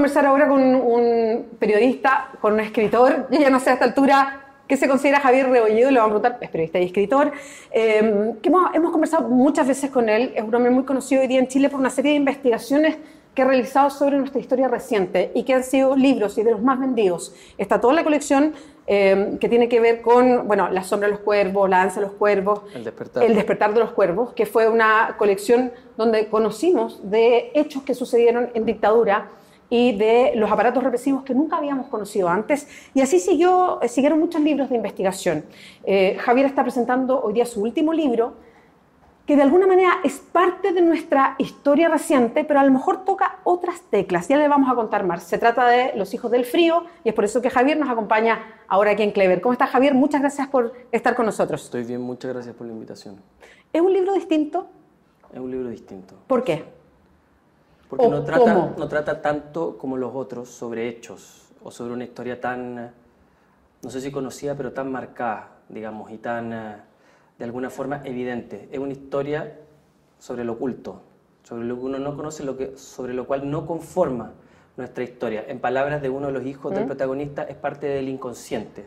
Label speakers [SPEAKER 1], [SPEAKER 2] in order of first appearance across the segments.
[SPEAKER 1] conversar ahora con un periodista, con un escritor. Yo ya no sé a esta altura qué se considera Javier Rebolledo, le vamos a preguntar, es periodista y escritor, que hemos conversado muchas veces con él. Es un hombre muy conocido hoy día en Chile por una serie de investigaciones que ha realizado sobre nuestra historia reciente y que han sido libros y de los más vendidos. Está toda la colección que tiene que ver con, bueno, La sombra de los cuervos, La danza de los cuervos, El despertar de los cuervos, que fue una colección donde conocimos de hechos que sucedieron en dictadura y de los aparatos represivos que nunca habíamos conocido antes. Y así siguieron muchos libros de investigación. Javier está presentando hoy día su último libro, que de alguna manera es parte de nuestra historia reciente, pero a lo mejor toca otras teclas. Ya le vamos a contar más. Se trata de Los hijos del frío y es por eso que Javier nos acompaña ahora aquí en Clever. ¿Cómo estás, Javier? Muchas gracias por estar con nosotros.
[SPEAKER 2] Estoy bien, muchas gracias por la invitación.
[SPEAKER 1] ¿Es un libro distinto?
[SPEAKER 2] Es un libro distinto.
[SPEAKER 1] ¿Por qué?
[SPEAKER 2] Porque no trata tanto como los otros sobre hechos o sobre una historia tan, no sé si conocida, pero tan marcada, digamos, y tan de alguna forma evidente. Es una historia sobre lo oculto, sobre lo que uno no conoce, sobre lo cual no conforma nuestra historia. En palabras de uno de los hijos del protagonista, es parte del inconsciente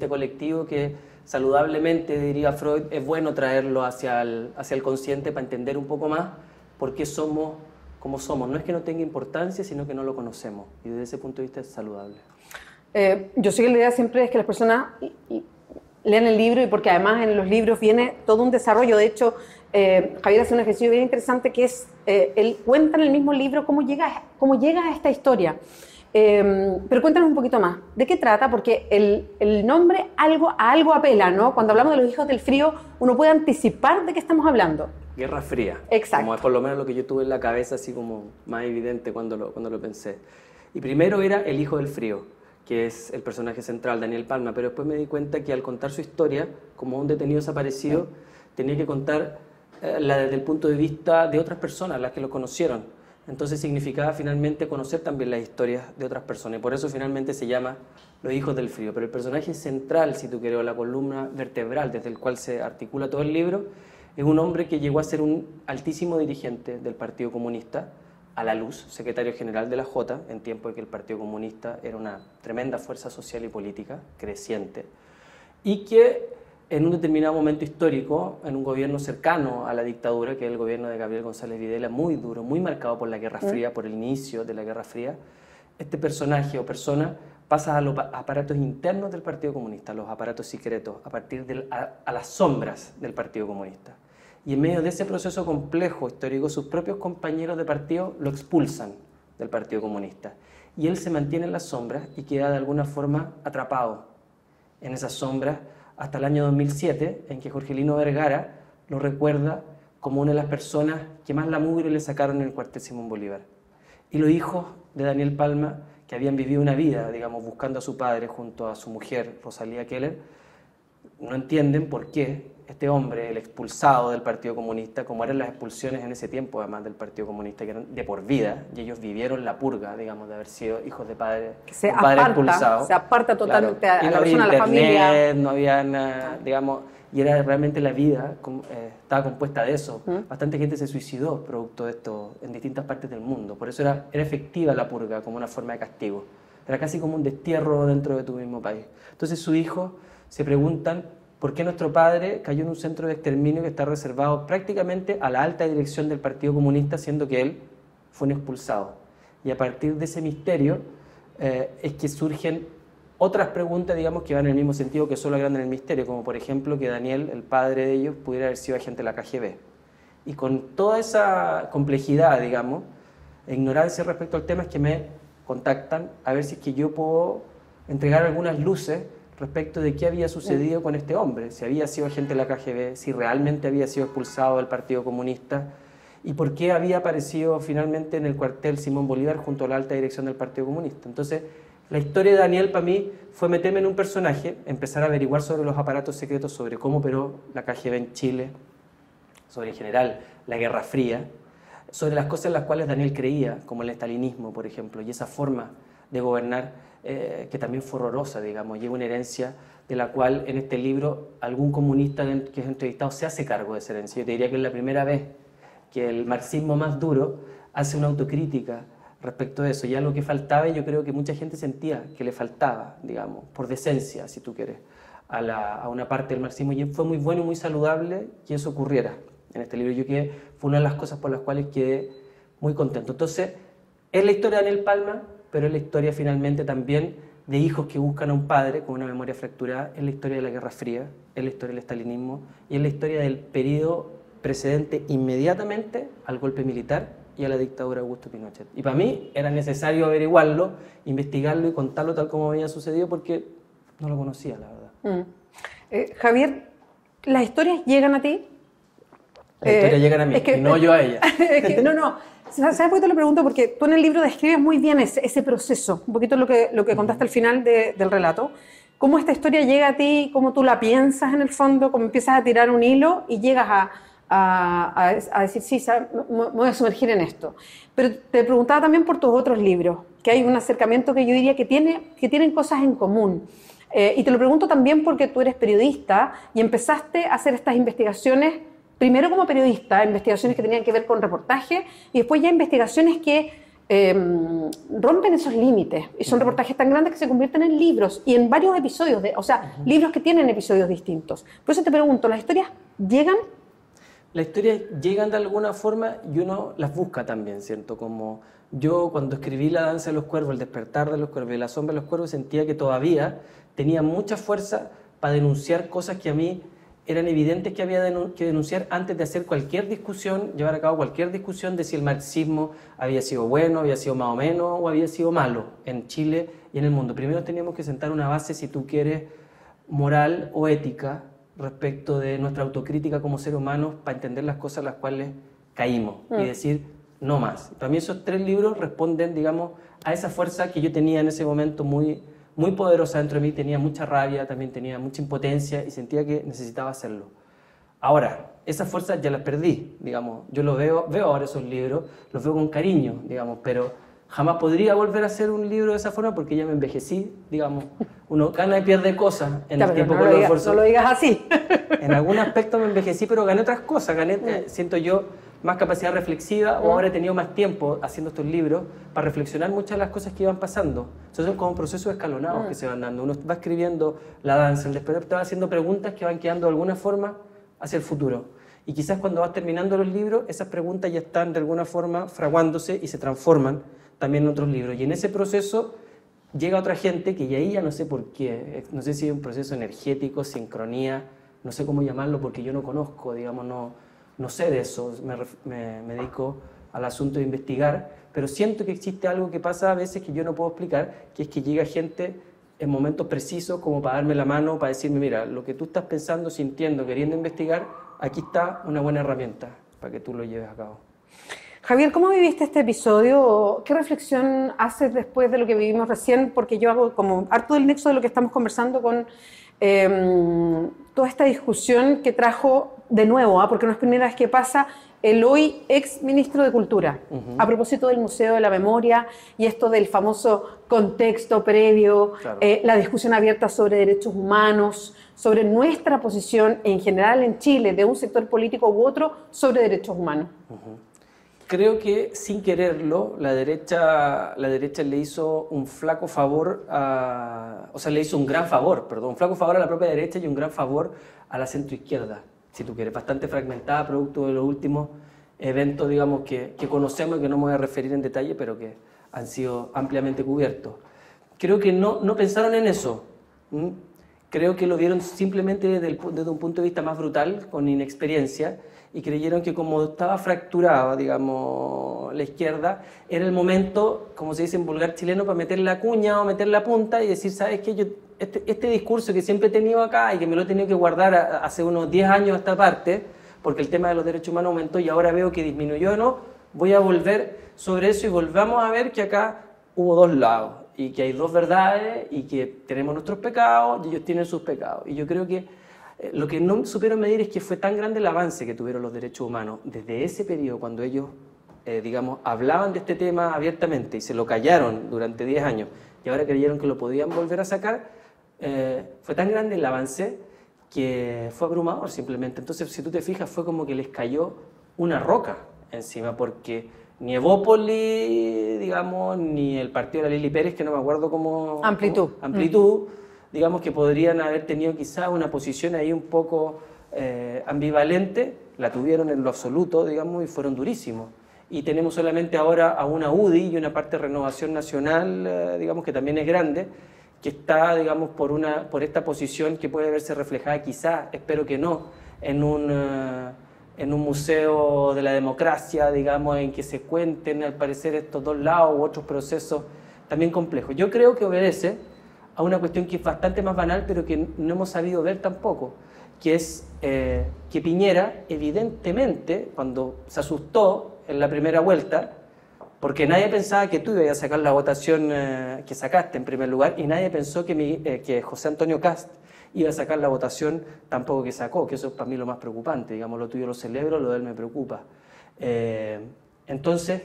[SPEAKER 2] colectivo que saludablemente, diría Freud, es bueno traerlo hacia el consciente para entender un poco más por qué somos como somos. No es que no tenga importancia, sino que no lo conocemos. Y desde ese punto de vista es saludable.
[SPEAKER 1] Yo sé que la idea siempre es que las personas lean el libro, y porque además en los libros viene todo un desarrollo. De hecho, Javier hace un ejercicio bien interesante que es, él cuenta en el mismo libro cómo llega a esta historia. Pero cuéntanos un poquito más. ¿De qué trata? Porque el nombre a algo apela, ¿no? Cuando hablamos de Los hijos del frío, uno puede anticipar de qué estamos hablando.
[SPEAKER 2] Guerra Fría.
[SPEAKER 1] Exacto.
[SPEAKER 2] Como es por lo menos lo que yo tuve en la cabeza, así como más evidente cuando lo pensé. Y primero era El hijo del frío, que es el personaje central, Daniel Palma, pero después me di cuenta que al contar su historia, como un detenido desaparecido, tenía que contar desde el punto de vista de otras personas, las que lo conocieron. Entonces significaba finalmente conocer también las historias de otras personas, y por eso finalmente se llama Los hijos del frío. Pero el personaje central, si tú quieres, o la columna vertebral desde el cual se articula todo el libro, es un hombre que llegó a ser un altísimo dirigente del Partido Comunista, a la luz, secretario general de la Jota, en tiempo de que el Partido Comunista era una tremenda fuerza social y política, creciente, y que en un determinado momento histórico, en un gobierno cercano a la dictadura, que es el gobierno de Gabriel González Videla, muy duro, muy marcado por la Guerra Fría, por el inicio de la Guerra Fría, este personaje o persona pasa a los aparatos internos del Partido Comunista, a los aparatos secretos, a las sombras del Partido Comunista. Y en medio de ese proceso complejo histórico, sus propios compañeros de partido lo expulsan del Partido Comunista. Y él se mantiene en las sombras y queda de alguna forma atrapado en esas sombras hasta el año 2007, en que Jorgelino Vergara lo recuerda como una de las personas que más la mugre le sacaron en el cuartel Simón Bolívar. Y los hijos de Daniel Palma, que habían vivido una vida, digamos, buscando a su padre junto a su mujer, Rosalía Keller, no entienden por qué este hombre, el expulsado del Partido Comunista, como eran las expulsiones en ese tiempo, además del Partido Comunista, que eran de por vida, y ellos vivieron la purga, digamos, de haber sido hijos de padre expulsado.
[SPEAKER 1] Se aparta totalmente, claro,
[SPEAKER 2] a la persona, a la familia. No había nada, digamos, y era realmente la vida, estaba compuesta de eso. Bastante gente se suicidó producto de esto en distintas partes del mundo. Por eso era efectiva la purga como una forma de castigo. Era casi como un destierro dentro de tu mismo país. Entonces sus hijos se preguntan por qué nuestro padre cayó en un centro de exterminio que está reservado prácticamente a la alta dirección del Partido Comunista, siendo que él fue un expulsado. Y a partir de ese misterio es que surgen otras preguntas, digamos, que van en el mismo sentido, que solo agrandan el misterio, como por ejemplo que Daniel, el padre de ellos, pudiera haber sido agente de la KGB. Y con toda esa complejidad, digamos, e ignorancia respecto al tema, es que me contactan a ver si es que yo puedo entregar algunas luces respecto de qué había sucedido con este hombre, si había sido agente de la KGB, si realmente había sido expulsado del Partido Comunista y por qué había aparecido finalmente en el cuartel Simón Bolívar junto a la alta dirección del Partido Comunista. Entonces, la historia de Daniel para mí fue meterme en un personaje, empezar a averiguar sobre los aparatos secretos, sobre cómo operó la KGB en Chile, sobre en general la Guerra Fría, sobre las cosas en las cuales Daniel creía, como el estalinismo, por ejemplo, y esa forma de gobernar que también fue horrorosa, digamos, lleva una herencia de la cual en este libro algún comunista que es entrevistado se hace cargo de esa herencia. Yo te diría que es la primera vez que el marxismo más duro hace una autocrítica respecto de eso. Ya lo que faltaba, y yo creo que mucha gente sentía que le faltaba, digamos, por decencia, si tú quieres, a una parte del marxismo, y fue muy bueno y muy saludable que eso ocurriera en este libro. Fue una de las cosas por las cuales quedé muy contento. Entonces, es la historia de Daniel Palma, pero es la historia finalmente también de hijos que buscan a un padre con una memoria fracturada, es la historia de la Guerra Fría, es la historia del estalinismo, y es la historia del periodo precedente inmediatamente al golpe militar y a la dictadura de Augusto Pinochet. Y para mí era necesario averiguarlo, investigarlo y contarlo tal como había sucedido, porque no lo conocía, la verdad.
[SPEAKER 1] Javier, ¿las historias llegan a ti?
[SPEAKER 2] Las historias llegan a mí, y no yo a ella.
[SPEAKER 1] No. ¿Sabes por qué te lo pregunto? Porque tú en el libro describes muy bien ese proceso, un poquito lo que contaste al final del relato. Cómo esta historia llega a ti, cómo tú la piensas en el fondo, cómo empiezas a tirar un hilo y llegas a decir, sí, me voy a sumergir en esto. Pero te preguntaba también por tus otros libros, que hay un acercamiento que yo diría que tienen cosas en común. Y te lo pregunto también porque tú eres periodista y empezaste a hacer estas investigaciones, primero como periodista, investigaciones que tenían que ver con reportaje, y después ya investigaciones que rompen esos límites, y son reportajes tan grandes que se convierten en libros, y en varios episodios, libros que tienen episodios distintos. Por eso te pregunto, ¿las historias llegan?
[SPEAKER 2] Las historias llegan de alguna forma y uno las busca también, ¿cierto? Como yo cuando escribí La danza de los cuervos, El despertar de los cuervos y La sombra de los cuervos, sentía que todavía tenía mucha fuerza para denunciar cosas que a mí eran evidentes que había que denunciar antes de hacer cualquier discusión, llevar a cabo cualquier discusión de si el marxismo había sido bueno, había sido más o menos, o había sido malo en Chile y en el mundo. Primero teníamos que sentar una base, si tú quieres, moral o ética respecto de nuestra autocrítica como seres humanos para entender las cosas a las cuales caímos y decir no más. Para mí esos 3 libros responden, digamos, a esa fuerza que yo tenía en ese momento muy poderosa dentro de mí, tenía mucha rabia, también tenía mucha impotencia y sentía que necesitaba hacerlo. Ahora, esas fuerzas ya las perdí, digamos. Yo lo veo ahora esos libros, los veo con cariño, digamos, pero jamás podría volver a hacer un libro de esa forma porque ya me envejecí, digamos. Uno gana y pierde cosas en el tiempo con los esfuerzos.
[SPEAKER 1] No lo digas así.
[SPEAKER 2] En algún aspecto me envejecí, pero gané otras cosas. Siento yo, más capacidad reflexiva, o ahora he tenido más tiempo haciendo estos libros para reflexionar muchas de las cosas que iban pasando. Entonces son como procesos escalonados que se van dando. Uno va escribiendo La danza, el despertar, te va haciendo preguntas que van quedando de alguna forma hacia el futuro. Y quizás cuando vas terminando los libros, esas preguntas ya están de alguna forma fraguándose y se transforman también en otros libros. Y en ese proceso llega otra gente que ahí ya no sé por qué, no sé si es un proceso energético, sincronía, no sé cómo llamarlo porque yo no conozco, digamos, no sé de eso, me dedico al asunto de investigar, pero siento que existe algo que pasa a veces que yo no puedo explicar, que es que llega gente en momentos precisos como para darme la mano, para decirme, mira, lo que tú estás pensando, sintiendo, queriendo investigar, aquí está una buena herramienta para que tú lo lleves a cabo.
[SPEAKER 1] Javier, ¿cómo viviste este episodio? ¿Qué reflexión haces después de lo que vivimos recién? Porque yo hago como harto del nexo de lo que estamos conversando con toda esta discusión que trajo de nuevo, porque no es primera vez que pasa, el hoy ex ministro de Cultura, a propósito del Museo de la Memoria y esto del famoso contexto previo, claro. La discusión abierta sobre derechos humanos, sobre nuestra posición en general en Chile, de un sector político u otro, sobre derechos humanos.
[SPEAKER 2] Creo que sin quererlo, la derecha le hizo un flaco favor, le hizo un gran favor, un flaco favor a la propia derecha y un gran favor a la centroizquierda, si tú quieres, bastante fragmentada, producto de los últimos eventos, digamos, que conocemos y que no me voy a referir en detalle, pero que han sido ampliamente cubiertos. Creo que no pensaron en eso. Creo que lo vieron simplemente desde un punto de vista más brutal, con inexperiencia, y creyeron que como estaba fracturada, digamos, la izquierda, era el momento, como se dice en vulgar chileno, para meter la cuña o meter la punta y decir, ¿sabes qué? Yo, este discurso que siempre he tenido acá y que me lo he tenido que guardar hace unos 10 años a esta parte, porque el tema de los derechos humanos aumentó y ahora veo que disminuyó, ¿no? Voy a volver sobre eso y volvamos a ver que acá hubo 2 lados y que hay 2 verdades y que tenemos nuestros pecados y ellos tienen sus pecados. Y yo creo que lo que no supieron medir es que fue tan grande el avance que tuvieron los derechos humanos desde ese periodo, cuando ellos, digamos, hablaban de este tema abiertamente y se lo callaron durante 10 años y ahora creyeron que lo podían volver a sacar, fue tan grande el avance que fue abrumador simplemente. Entonces, si tú te fijas, fue como que les cayó una roca encima, porque ni Evópoli, digamos, ni el partido de la Lili Pérez, que no me acuerdo cómo... Amplitud, digamos, que podrían haber tenido quizás una posición ahí un poco ambivalente, la tuvieron en lo absoluto, digamos, y fueron durísimos. Y tenemos solamente ahora a una UDI y una parte de Renovación Nacional, digamos, que también es grande, que está, digamos, por esta posición que puede verse reflejada quizás, espero que no, en un museo de la democracia, digamos, en que se cuenten, al parecer, estos dos lados u otros procesos también complejos. Yo creo que obedece a una cuestión que es bastante más banal, pero que no hemos sabido ver tampoco, que es que Piñera, evidentemente, cuando se asustó en la primera vuelta, porque nadie pensaba que tú ibas a sacar la votación que sacaste en primer lugar, y nadie pensó que José Antonio Kast iba a sacar la votación tampoco que sacó, que eso es para mí lo más preocupante, digamos, lo tuyo lo celebro, lo de él me preocupa. Entonces,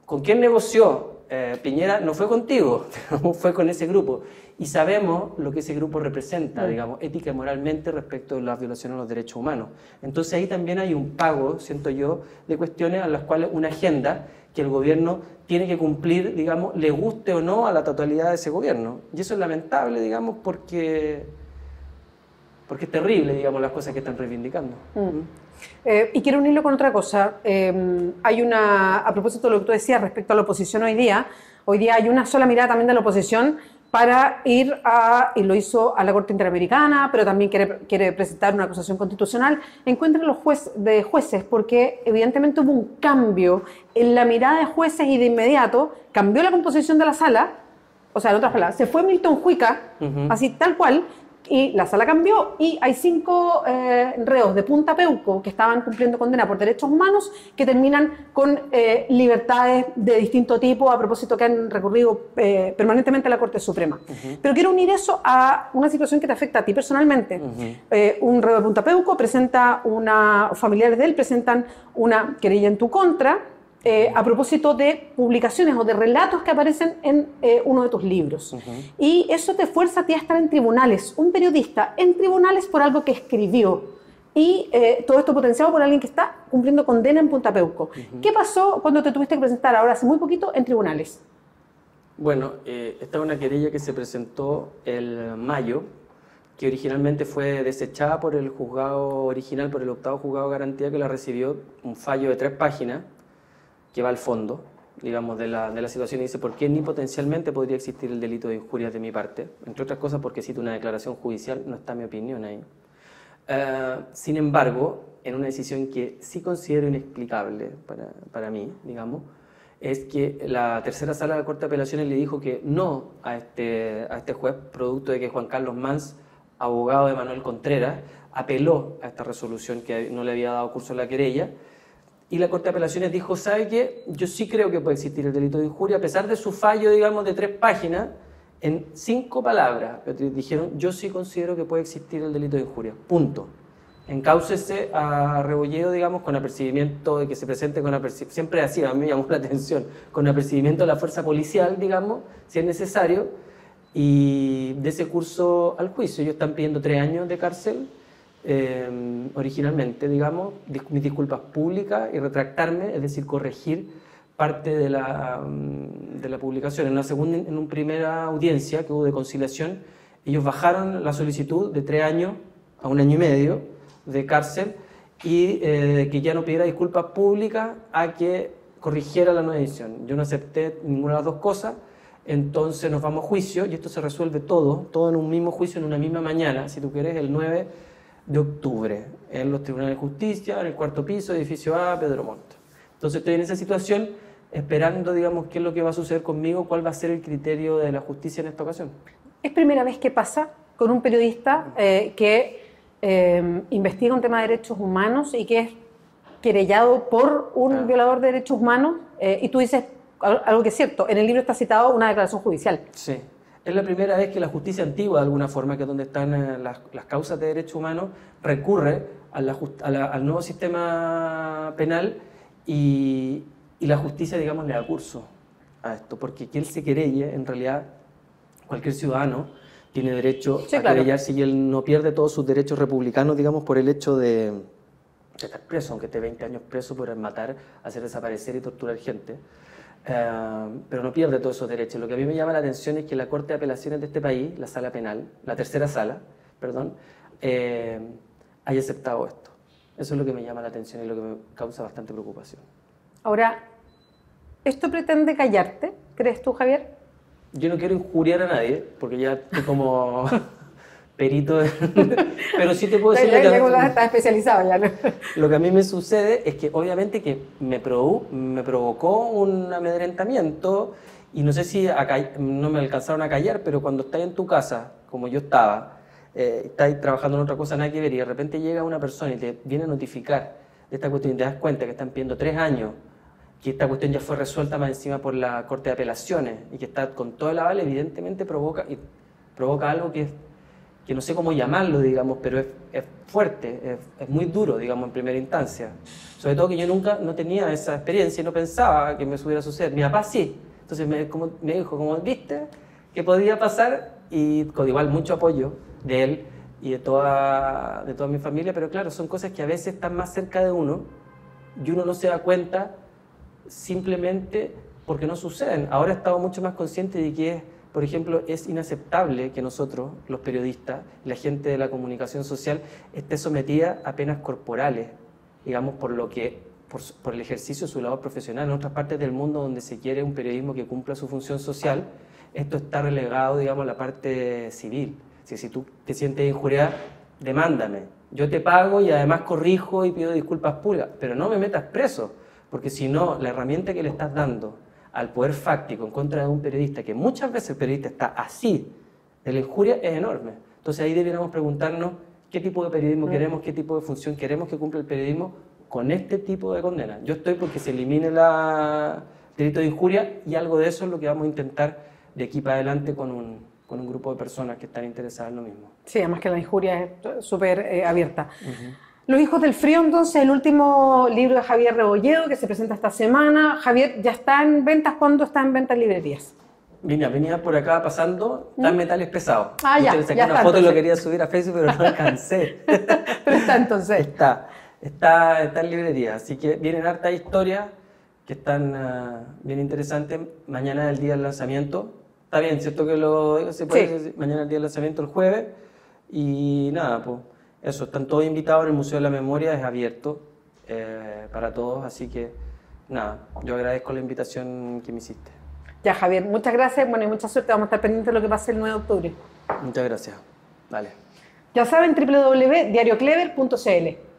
[SPEAKER 2] ¿con quién negoció? Piñera no fue contigo, fue con ese grupo, y sabemos lo que ese grupo representa, digamos, ética y moralmente respecto de las violaciones a los derechos humanos. Entonces ahí también hay un pago, siento yo, de cuestiones a las cuales una agenda que el gobierno tiene que cumplir, digamos, le guste o no a la totalidad de ese gobierno. Y eso es lamentable, digamos, porque es terrible, digamos, las cosas que están reivindicando.
[SPEAKER 1] Y quiero unirlo con otra cosa. Hay a propósito de lo que tú decías respecto a la oposición hoy día hay una sola mirada también de la oposición para ir y lo hizo a la Corte Interamericana, pero también quiere presentar una acusación constitucional en contra de los jueces, porque evidentemente hubo un cambio en la mirada de jueces y de inmediato cambió la composición de la sala, o sea, en otras palabras, se fue Milton Juica, así tal cual, y la sala cambió y hay 5 reos de Punta Peuco que estaban cumpliendo condena por derechos humanos que terminan con libertades de distinto tipo, a propósito que han recurrido permanentemente a la Corte Suprema. Pero quiero unir eso a una situación que te afecta a ti personalmente. Un reo de Punta Peuco familiares de él presentan una querella en tu contra, a propósito de publicaciones o de relatos que aparecen en uno de tus libros. Y eso te fuerza a ti a estar en tribunales, un periodista en tribunales por algo que escribió. Y todo esto potenciado por alguien que está cumpliendo condena en Punta Peuco. ¿Qué pasó cuando te tuviste que presentar ahora hace muy poquito en tribunales?
[SPEAKER 2] Bueno, esta es una querella que se presentó el mayo, que originalmente fue desechada por el juzgado original, por el 8º juzgado de garantía, que la recibió un fallo de 3 páginas, que va al fondo, digamos, de la situación y dice por qué ni potencialmente podría existir el delito de injurias de mi parte, entre otras cosas porque cito una declaración judicial, no está mi opinión ahí. Sin embargo, en una decisión que sí considero inexplicable para mí, digamos, es que la tercera sala de la Corte de Apelaciones le dijo que no a este juez, producto de que Juan Carlos Mans, abogado de Manuel Contreras, apeló a esta resolución que no le había dado curso a la querella. Y la Corte de Apelaciones dijo, ¿sabe qué? Yo sí creo que puede existir el delito de injuria, a pesar de su fallo, digamos, de 3 páginas, en 5 palabras. Dijeron, yo sí considero que puede existir el delito de injuria, punto. Encáucese a Rebolledo, digamos, con apercibimiento de que se presente con apercibimiento, siempre así, a mí me llamó la atención, con apercibimiento de la fuerza policial, digamos, si es necesario, y de ese curso al juicio. Ellos están pidiendo 3 años de cárcel, originalmente, digamos, mis disculpas públicas y retractarme, es decir, corregir parte de la publicación. En una primera audiencia que hubo de conciliación, ellos bajaron la solicitud de 3 años a 1 año y medio de cárcel y que ya no pidiera disculpas públicas a que corrigiera la nueva edición. Yo no acepté ninguna de las 2 cosas, entonces nos vamos a juicio y esto se resuelve todo en un mismo juicio, en una misma mañana, si tú quieres, el 9 de octubre, en los tribunales de justicia, en el 4º piso, edificio A, Pedro Montt. Entonces estoy en esa situación esperando, digamos, qué es lo que va a suceder conmigo, cuál va a ser el criterio de la justicia en esta ocasión.
[SPEAKER 1] ¿Es primera vez que pasa con un periodista que investiga un tema de derechos humanos y que es querellado por un violador de derechos humanos? Y tú dices algo que es cierto, en el libro está citado una declaración judicial.
[SPEAKER 2] Sí. Es la primera vez que la justicia antigua, de alguna forma, que es donde están las causas de derechos humanos, recurre al nuevo sistema penal y la justicia, digamos, le da curso a esto, porque quien se querelle, en realidad, cualquier ciudadano tiene derecho a querellarse y él no pierde todos sus derechos republicanos, digamos, por el hecho de de estar preso, aunque esté 20 años preso por matar, hacer desaparecer y torturar gente. Pero no pierde todos esos derechos. Lo que a mí me llama la atención es que la Corte de Apelaciones de este país, la sala penal, la tercera sala, perdón, haya aceptado esto. Eso es lo que me llama la atención y lo que me causa bastante preocupación.
[SPEAKER 1] Ahora, ¿esto pretende callarte, crees tú, Javier?
[SPEAKER 2] Yo no quiero injuriar a nadie, porque ya estoy como perito, pero sí te puedo decir
[SPEAKER 1] Está especializado ya, ¿no?
[SPEAKER 2] Lo que a mí me sucede es que obviamente que me provocó un amedrentamiento y no sé si no me alcanzaron a callar, pero cuando estás en tu casa, como yo estaba, estás trabajando en otra cosa, nada que ver, y de repente llega una persona y te viene a notificar de esta cuestión y te das cuenta que están pidiendo 3 años, que esta cuestión ya fue resuelta más encima por la Corte de Apelaciones y que está con todo el aval, evidentemente provoca algo que no sé cómo llamarlo, digamos, pero es fuerte, es muy duro, digamos, en primera instancia. Sobre todo que yo nunca no tenía esa experiencia y no pensaba que me pudiera suceder. Mi papá sí. Entonces me dijo, como viste, que podía pasar, y con igual mucho apoyo de él y de toda mi familia, pero claro, son cosas que a veces están más cerca de uno y uno no se da cuenta simplemente porque no suceden. Ahora he estado mucho más consciente de que por ejemplo, es inaceptable que nosotros, los periodistas, la gente de la comunicación social, esté sometida a penas corporales, digamos, por el ejercicio de su labor profesional. En otras partes del mundo donde se quiere un periodismo que cumpla su función social, esto está relegado, digamos, a la parte civil. Si tú te sientes injuriada, demándame. Yo te pago y además corrijo y pido disculpas públicas, pero no me metas preso, porque si no, la herramienta que le estás dando al poder fáctico en contra de un periodista, que muchas veces el periodista está así, de la injuria, es enorme. Entonces ahí deberíamos preguntarnos qué tipo de periodismo queremos, qué tipo de función queremos que cumpla el periodismo con este tipo de condena. Yo estoy porque se elimine el delito de injuria y algo de eso es lo que vamos a intentar de aquí para adelante con un grupo de personas que están interesadas en lo mismo.
[SPEAKER 1] Sí, además que la injuria es súper abierta. Los hijos del frío, entonces, el último libro de Javier Rebolledo que se presenta esta semana. Javier, ¿ya está en ventas? ¿Cuándo está en ventas en librerías?
[SPEAKER 2] Venía por acá pasando, está en Metales Pesados.
[SPEAKER 1] Ya
[SPEAKER 2] le saqué
[SPEAKER 1] ya
[SPEAKER 2] una
[SPEAKER 1] está,
[SPEAKER 2] foto
[SPEAKER 1] entonces.
[SPEAKER 2] y lo quería subir a Facebook, pero no alcancé.
[SPEAKER 1] Pero está entonces.
[SPEAKER 2] Está en librería, así que vienen hartas historias que están bien interesantes. Mañana es el día del lanzamiento. Está bien, ¿cierto que lo digo? Se puede decir, mañana es el día del lanzamiento, el jueves. Y nada, pues eso, están todos invitados. En el Museo de la Memoria es abierto para todos, así que nada, yo agradezco la invitación que me hiciste.
[SPEAKER 1] Ya, Javier, muchas gracias, bueno, y mucha suerte. Vamos a estar pendientes de lo que pase el 9 de octubre.
[SPEAKER 2] Muchas gracias. Vale.
[SPEAKER 1] Ya saben, www.diarioclever.cl.